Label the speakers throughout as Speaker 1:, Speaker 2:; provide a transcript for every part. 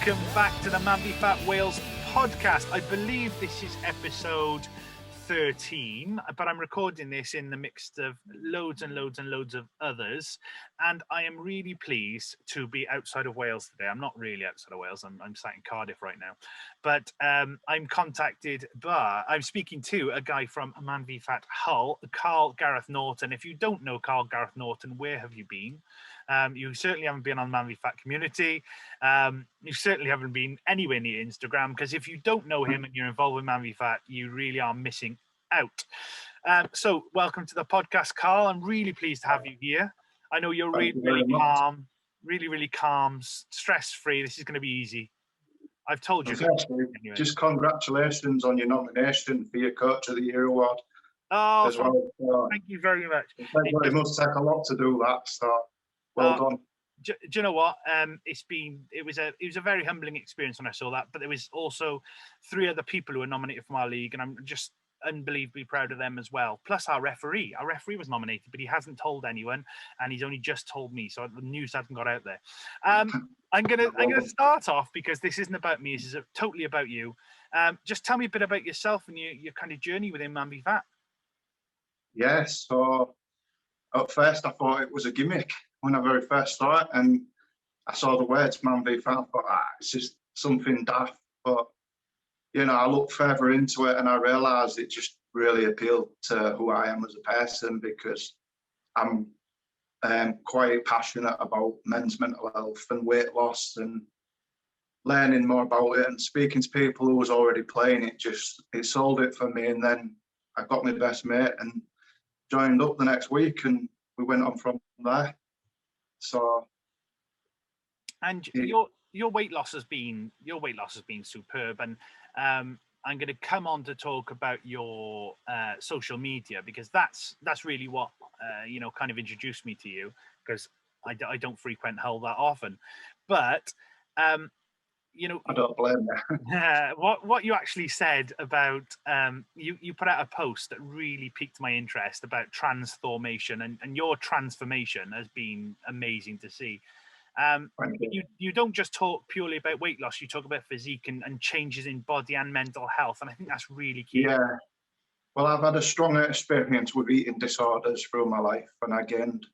Speaker 1: welcome back to the MANvFAT Wales Podcast. I believe this is episode 13, but I'm recording this in the mix of loads and loads and loads of others, and I am really pleased to be outside of Wales today. I'm not really outside of Wales, I'm sat in Cardiff right now, but I'm speaking to a guy from MANvFAT Hull, Carl Gareth Norton. If you don't know Carl Gareth Norton, where have you been? You certainly haven't been on the MANvFAT community. You certainly haven't been anywhere near Instagram, because if you don't know him and you're involved with MANvFAT, you really are missing out. So welcome to the podcast, Carl. I'm really pleased to have you here. I know you're really calm, really calm, stress-free. This is going to be easy. I've told you.
Speaker 2: Anyway. Just congratulations on your nomination for your Coach of the Year award.
Speaker 1: Oh,
Speaker 2: as well.
Speaker 1: Thank you very much.
Speaker 2: It must take a lot to do that, so well done.
Speaker 1: Do you know what? It was a very humbling experience when I saw that, but there was also 3 other people who were nominated from our league, and I'm just unbelievably proud of them as well. Plus our referee was nominated, but he hasn't told anyone, and he's only just told me, so the news hasn't got out there. I'm gonna start off, because this isn't about me. This is totally about you. Just tell me a bit about yourself and your kind of journey within MANvFAT.
Speaker 2: Yes, so at first I thought it was a gimmick when I very first saw it, and I saw the words MANvFAT. I thought, it's just something daft. But you know, I looked further into it and I realised it just really appealed to who I am as a person, because I'm quite passionate about men's mental health and weight loss, and learning more about it and speaking to people who was already playing it. It sold it for me, and then I got my best mate and joined up the next week, and we went on from there. So,
Speaker 1: and your weight loss has been superb, and I'm going to come on to talk about your social media, because that's really what kind of introduced me to you, because I don't frequent Hull that often, but I
Speaker 2: don't blame you.
Speaker 1: What you actually said about you put out a post that really piqued my interest about transformation, and your transformation has been amazing to see. You don't just talk purely about weight loss, you talk about physique and changes in body and mental health, and I think that's really key.
Speaker 2: Yeah, well, I've had a strong experience with eating disorders through my life, and I gained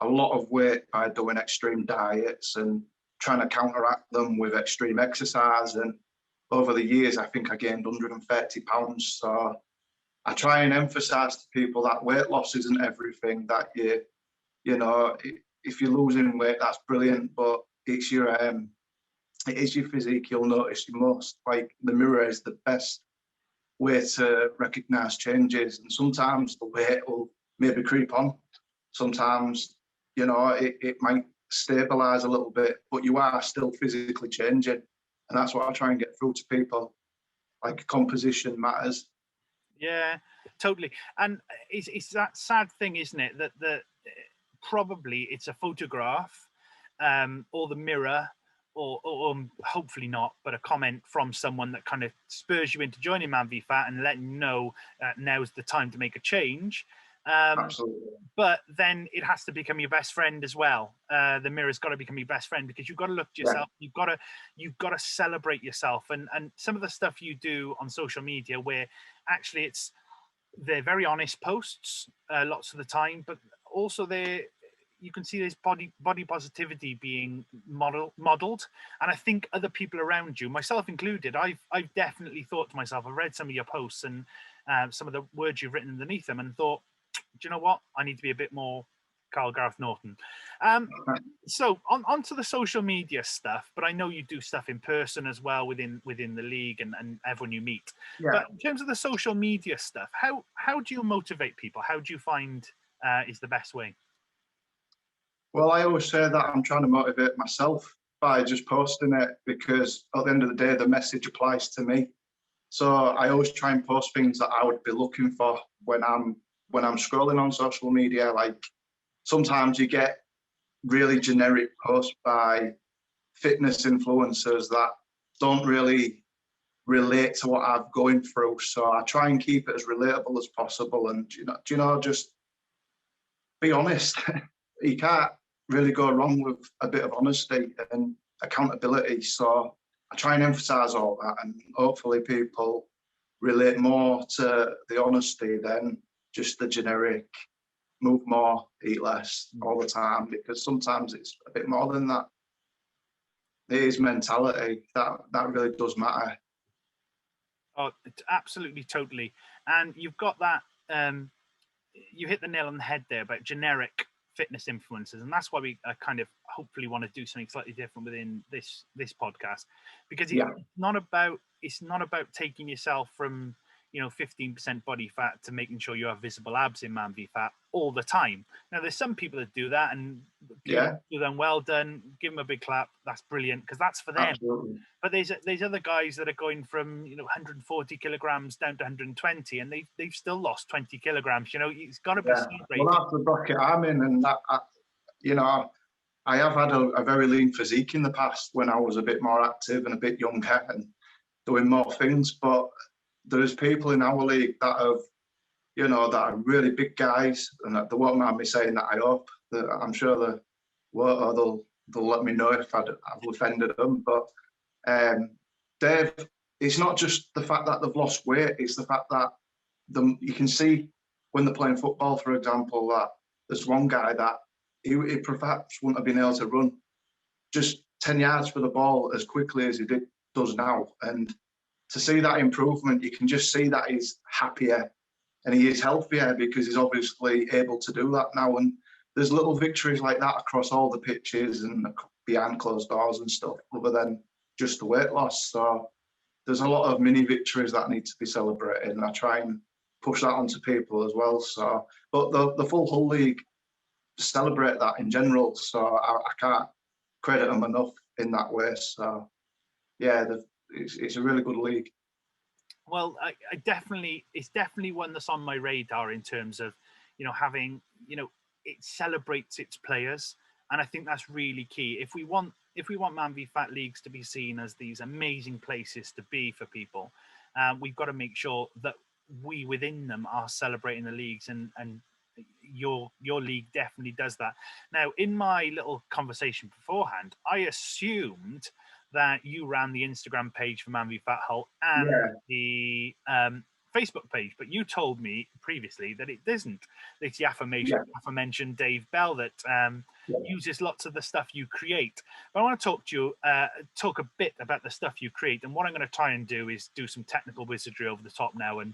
Speaker 2: a lot of weight by doing extreme diets and trying to counteract them with extreme exercise. And over the years, I think I gained 130 pounds. So I try and emphasize to people that weight loss isn't everything, that if you're losing weight, that's brilliant, but it is your physique you'll notice you most. Like, the mirror is the best way to recognize changes, and sometimes the weight will maybe creep on. Sometimes, it might stabilize a little bit, but you are still physically changing, and that's what I try and get through to people. Like, composition matters.
Speaker 1: Yeah, totally. And it's that sad thing, isn't it, that probably it's a photograph or the mirror or hopefully not, but a comment from someone that kind of spurs you into joining MANvFAT and letting you know now's the time to make a change.
Speaker 2: Absolutely.
Speaker 1: But then it has to become your best friend as well. The mirror's got to become your best friend, because you've got to look at yourself. Yeah. You've got to celebrate yourself, and some of the stuff you do on social media, where actually they're very honest posts lots of the time, but also you can see this body positivity being modeled, and I think other people around you, myself included, I've definitely thought to myself, I've read some of your posts and some of the words you've written underneath them, and thought, do you know what? I need to be a bit more Carl Gareth Norton. So on to the social media stuff, but I know you do stuff in person as well within the league and everyone you meet. Yeah. But in terms of the social media stuff, how do you motivate people? How do you find is the best way?
Speaker 2: Well, I always say that I'm trying to motivate myself by just posting it, because at the end of the day, the message applies to me. So I always try and post things that I would be looking for when I'm scrolling on social media. Like, sometimes you get really generic posts by fitness influencers that don't really relate to what I'm going through. So I try and keep it as relatable as possible, and just be honest. You can't really go wrong with a bit of honesty and accountability. So I try and emphasise all that, and hopefully people relate more to the honesty than just the generic move more, eat less all the time, because sometimes it's a bit more than that. It is mentality that really does matter.
Speaker 1: Oh, absolutely, totally. And you've got that. You hit the nail on the head there about generic fitness influencers, and that's why we kind of hopefully want to do something slightly different within this podcast, because it's not about taking yourself from 15% body fat to making sure you have visible abs in MANvFAT all the time. Now there's some people that do that, and do them well done, give them a big clap, that's brilliant, because that's for them.
Speaker 2: Absolutely.
Speaker 1: But there's other guys that are going from 140 kilograms down to 120, and they've still lost 20 kilograms. It's got to be celebrated.
Speaker 2: Well, that's the bracket I'm in, and I have had a very lean physique in the past when I was a bit more active and a bit younger and doing more things. But there's people in our league that have, that are really big guys, and they won't mind me saying that. I hope that I'm sure they won't, or they'll let me know if I've offended them. But Dave, it's not just the fact that they've lost weight; it's the fact that you can see when they're playing football, for example, that there's one guy that he perhaps wouldn't have been able to run just 10 yards for the ball as quickly as he does now. And to see that improvement, you can just see that he's happier and he is healthier because he's obviously able to do that now. And there's little victories like that across all the pitches and behind closed doors and stuff, other than just the weight loss. So there's a lot of mini victories that need to be celebrated, and I try and push that onto people as well. So, but the full Hull League celebrate that in general. So I can't credit them enough in that way. So yeah, it's a really good league.
Speaker 1: Well, it's definitely one that's on my radar in terms of, having, it celebrates its players. And I think that's really key. If we want MANvFAT leagues to be seen as these amazing places to be for people, we've got to make sure that we within them are celebrating the leagues, and your league definitely does that. Now, in my little conversation beforehand, I assumed that you ran the Instagram page for MANvFAT Hull and the Facebook page, but you told me previously that it isn't. It's the aforementioned Dave Bell that uses lots of the stuff you create. But I want to talk to you, talk a bit about the stuff you create. And what I'm going to try and do is do some technical wizardry over the top now and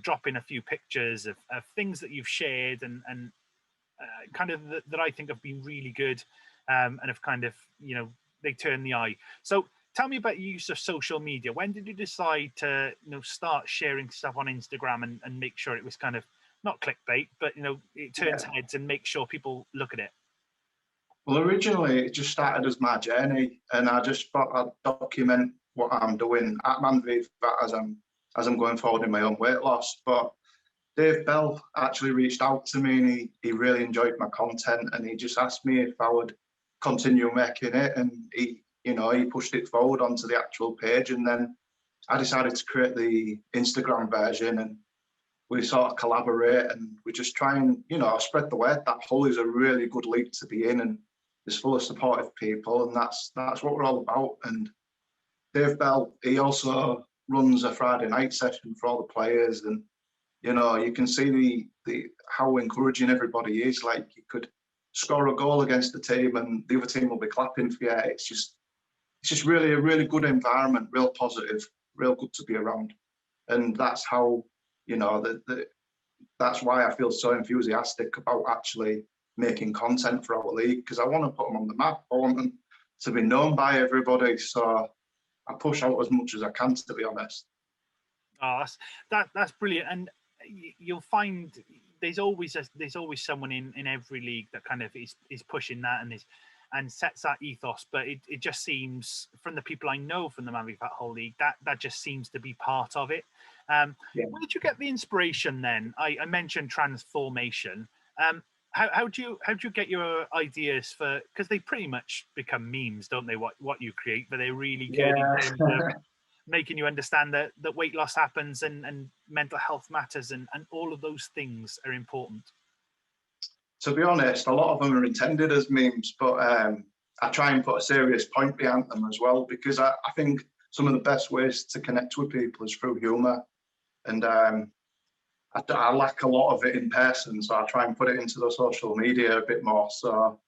Speaker 1: drop in a few pictures of things that you've shared and kind of that I think have been really good and have kind of, they turn the eye. So tell me about your use of social media. When did you decide to, start sharing stuff on Instagram and make sure it was kind of not clickbait, but it turns heads and make sure people look at it?
Speaker 2: Well, originally it just started as my journey, and I just thought I'd document what I'm doing at MANvFAT as I'm going forward in my own weight loss. But Dave Bell actually reached out to me, and he really enjoyed my content, and he just asked me if I would continue making it, and he pushed it forward onto the actual page, and then I decided to create the Instagram version, and we sort of collaborate, and we just try and spread the word that Hull is a really good league to be in, and it's full of supportive people, and that's what we're all about. And Dave Bell, he also runs a Friday night session for all the players, and you can see the how encouraging everybody is. Like, you could score a goal against the team and the other team will be clapping for you. It's just really a really good environment, real positive, real good to be around. And that's how, that's why I feel so enthusiastic about actually making content for our league, because I want to put them on the map. I want them to be known by everybody. So I push out as much as I can, to be honest.
Speaker 1: Oh, that's brilliant. And you'll find there's always someone in every league that kind of is pushing that and sets that ethos. But it just seems, from the people I know from the MANvFAT Hull League, that just seems to be part of it. Where did you get the inspiration then? I mentioned transformation. How do you get your ideas for, because they pretty much become memes, don't they, what you create, but they're really good in terms of making you understand that weight loss happens and mental health matters and all of those things are important.
Speaker 2: To be honest, a lot of them are intended as memes, but I try and put a serious point behind them as well, because I think some of the best ways to connect with people is through humour. And I lack a lot of it in person, so I try and put it into the social media a bit more. So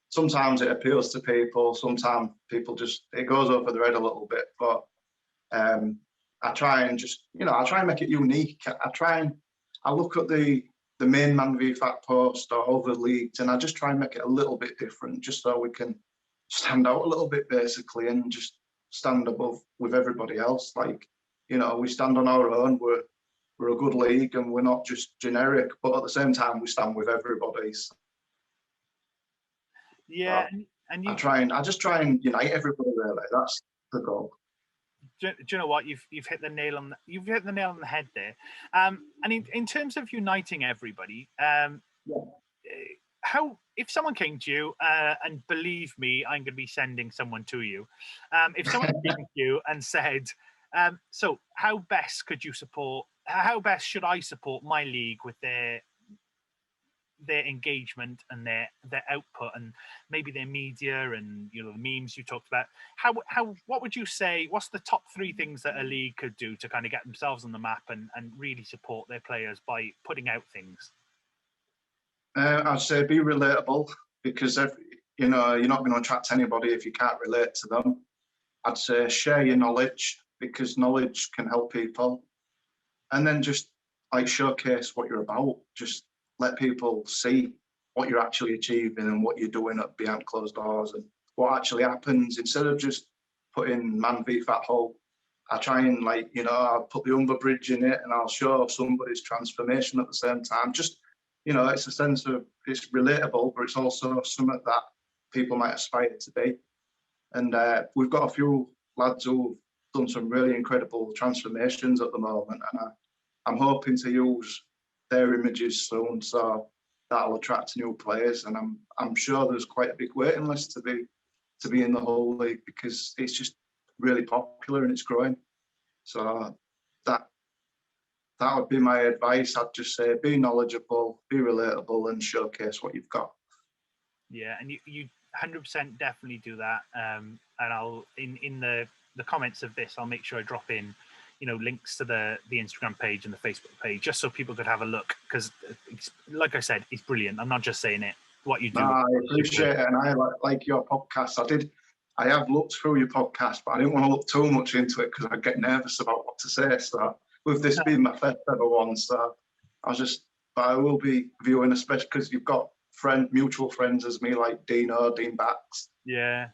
Speaker 2: sometimes it appeals to people, sometimes people just, it goes over their head a little bit. But I try and just, I try and make it unique. I look at the main MANvFAT post or other leagues, and I just try and make it a little bit different, just so we can stand out a little bit, basically, and just stand above with everybody else. Like, we stand on our own. We're a good league, and we're not just generic, but at the same time, we stand with everybody. So,
Speaker 1: yeah, and you.
Speaker 2: I just try and unite everybody. Really, that's the goal.
Speaker 1: Do you know what, you've hit the nail on the head there. And in terms of uniting everybody, how, if someone came to you, and believe me, I'm going to be sending someone to you. If someone came to you and said, so how best should I support my league with their engagement and their output, and maybe their media, and the memes you talked about, what would you say, what's the top 3 things that a league could do to kind of get themselves on the map and really support their players by putting out things?
Speaker 2: I'd say be relatable, because you're not going to attract anybody if you can't relate to them. I'd say share your knowledge, because knowledge can help people. And then just showcase what you're about. Just let people see what you're actually achieving and what you're doing behind closed doors and what actually happens, instead of just putting MANvFAT Hull. I try and I'll put the Humber Bridge in it, and I'll show somebody's transformation at the same time. Just, it's a sense of, it's relatable, but it's also something that people might aspire to be. And we've got a few lads who've done some really incredible transformations at the moment, and I'm hoping to use their images soon, so that'll attract new players. And I'm sure there's quite a big waiting list to be in the whole league, because it's just really popular and it's growing. So that would be my advice. I'd just say be knowledgeable, be relatable, and showcase what you've got.
Speaker 1: Yeah, and you 100% definitely do that. And I'll in the comments of this, I'll make sure I drop in links to the Instagram page and the Facebook page, just so people could have a look, because like I said, it's brilliant. I'm not just saying it. What you do,
Speaker 2: I appreciate it, and I like your podcast. I have looked through your podcast, but I didn't want to look too much into it because I get nervous about what to say. So with this being my first ever one, so I will be viewing, especially because you've got mutual friends as me, like Dean Backs.
Speaker 1: Yeah.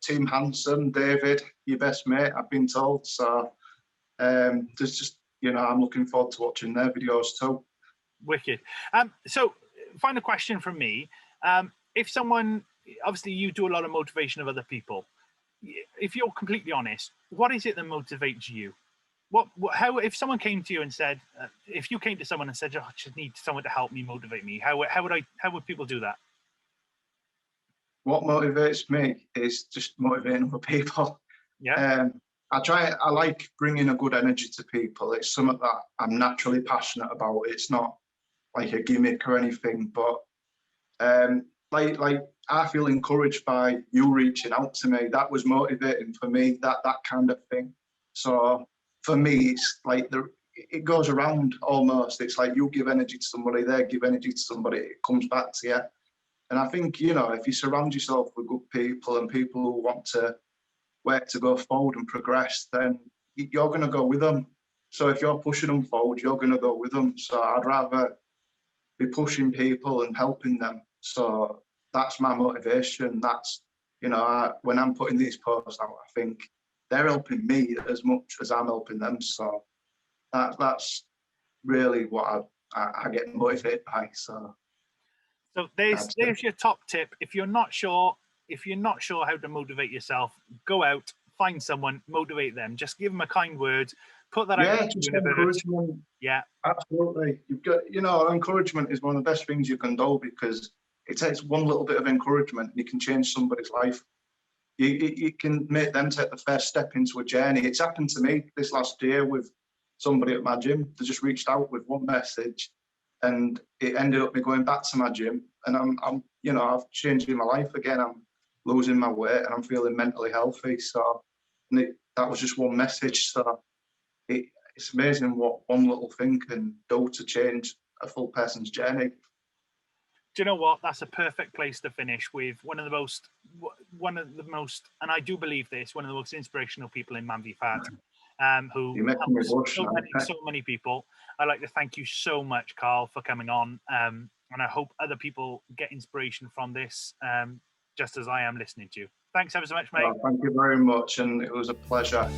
Speaker 2: Team Hanson, David, your best mate, I've been told. So there's just, I'm looking forward to watching their videos too.
Speaker 1: Wicked. So final question from me. If someone, obviously you do a lot of motivation of other people. If you're completely honest, what is it that motivates you? How, if someone came to you and said, if you came to someone and said, I just need someone to help me, motivate me, how would people do that?
Speaker 2: What motivates me is just motivating other people.
Speaker 1: Yeah.
Speaker 2: I like bringing a good energy to people. It's something that I'm naturally passionate about. It's not like a gimmick or anything, but I feel encouraged by you reaching out to me. That was motivating for me, that kind of thing. So for me, it's like it goes around almost. It's like you give energy to somebody, they give energy to somebody, it comes back to you. And I think, if you surround yourself with good people and people who want to work to go forward and progress, then you're going to go with them. So if you're pushing them forward, you're going to go with them. So I'd rather be pushing people and helping them. So that's my motivation. That's, when I'm putting these posts out, I think they're helping me as much as I'm helping them. So that's really what I get motivated by. So
Speaker 1: there's your top tip. If you're not sure how to motivate yourself, go out, find someone, motivate them. Just give them a kind word. Put that out.
Speaker 2: Just encouragement.
Speaker 1: Yeah,
Speaker 2: absolutely. You've got, encouragement is one of the best things you can do, because it takes one little bit of encouragement and you can change somebody's life. You can make them take the first step into a journey. It's happened to me this last year with somebody at my gym. They just reached out with one message, and it ended up me going back to my gym, and I'm I've changed my life again. losing my weight and I'm feeling mentally healthy. So that was just one message. So it's amazing what one little thing can do to change a full person's journey.
Speaker 1: Do you know what? That's a perfect place to finish with one of the most, and I do believe this, one of the most inspirational people in MANvFAT, who helps so many people. I'd like to thank you so much, Carl, for coming on. And I hope other people get inspiration from this, just as I am listening to you. Thanks ever so much, mate.
Speaker 2: Thank you very much, and it was a pleasure.